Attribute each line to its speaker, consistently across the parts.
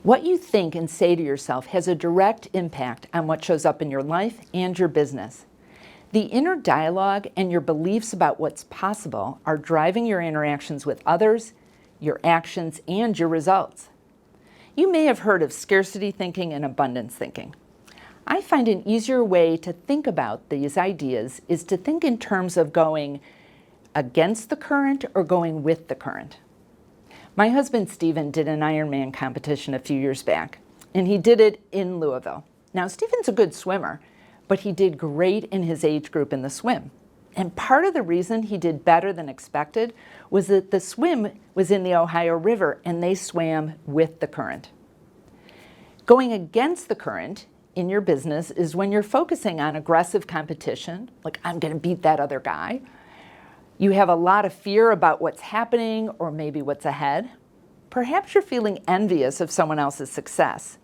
Speaker 1: What you think and say to yourself has a direct impact on what shows up in your life and your business. The inner dialogue and your beliefs about what's possible are driving your interactions with others, your actions, and your results. You may have heard of scarcity thinking and abundance thinking. I find an easier way to think about these ideas is to think in terms of going against the current or going with the current. My husband Stephen did an Ironman competition a few years back, and he did it in Louisville. Now, Stephen's a good swimmer, but he did great in his age group in the swim. And part of the reason he did better than expected was that the swim was in the Ohio River and they swam with the current. Going against the current in your business is when you're focusing on aggressive competition, like I'm going to beat that other guy. You have a lot of fear about what's happening or maybe what's ahead. Perhaps you're feeling envious of someone else's success.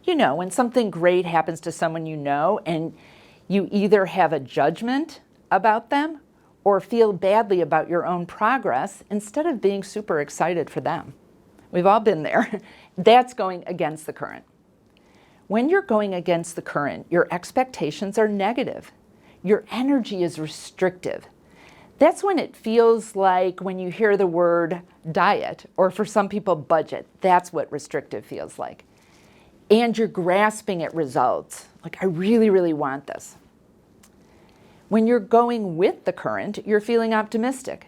Speaker 1: You know, when something great happens to someone you know and you either have a judgment about them or feel badly about your own progress instead of being super excited for them. We've all been there. That's going against the current. When you're going against the current, your expectations are negative. Your energy is restrictive. That's when it feels like when you hear the word diet, or for some people, budget. That's what restrictive feels like. And you're grasping at results. Like, I really, really want this. When you're going with the current, you're feeling optimistic.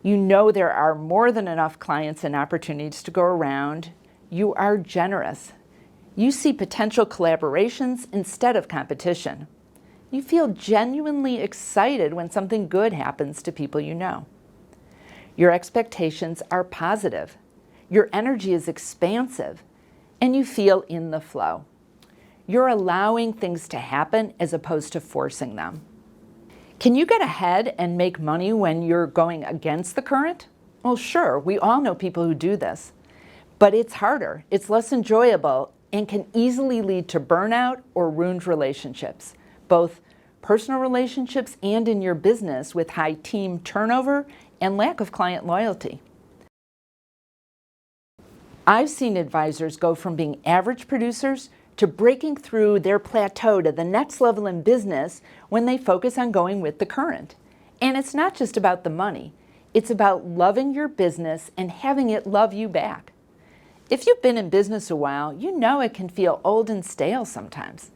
Speaker 1: You know there are more than enough clients and opportunities to go around. You are generous. You see potential collaborations instead of competition. You feel genuinely excited when something good happens to people you know. Your expectations are positive. Your energy is expansive, and you feel in the flow. You're allowing things to happen as opposed to forcing them. Can you get ahead and make money when you're going against the current? Well, sure, we all know people who do this, but it's harder, it's less enjoyable, and can easily lead to burnout or ruined relationships, both personal relationships and in your business with high team turnover and lack of client loyalty. I've seen advisors go from being average producers to breaking through their plateau to the next level in business when they focus on going with the current. And it's not just about the money. It's about loving your business and having it love you back. If you've been in business a while, you know it can feel old and stale sometimes.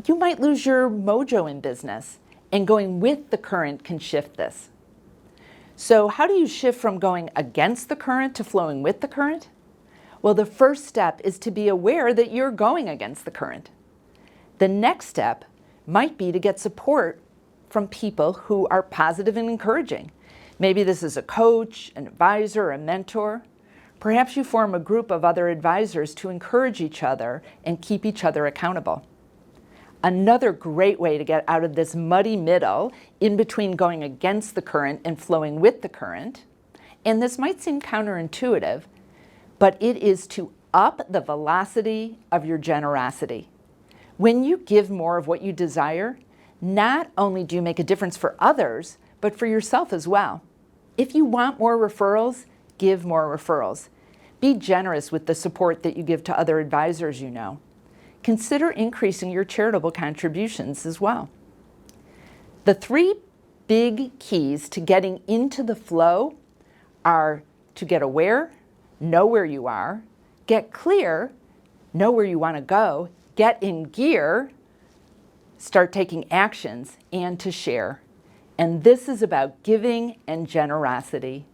Speaker 1: You might lose your mojo in business, and going with the current can shift this. So how do you shift from going against the current to flowing with the current? Well, the first step is to be aware that you're going against the current. The next step might be to get support from people who are positive and encouraging. Maybe this is a coach, an advisor, a mentor. Perhaps you form a group of other advisors to encourage each other and keep each other accountable. Another great way to get out of this muddy middle in between going against the current and flowing with the current, and this might seem counterintuitive, but it is to up the velocity of your generosity. When you give more of what you desire, not only do you make a difference for others, but for yourself as well. If you want more referrals, give more referrals. Be generous with the support that you give to other advisors you know. Consider increasing your charitable contributions as well. The three big keys to getting into the flow are to get aware, know where you are, get clear, know where you want to go, get in gear, start taking actions, and to share. And this is about giving and generosity.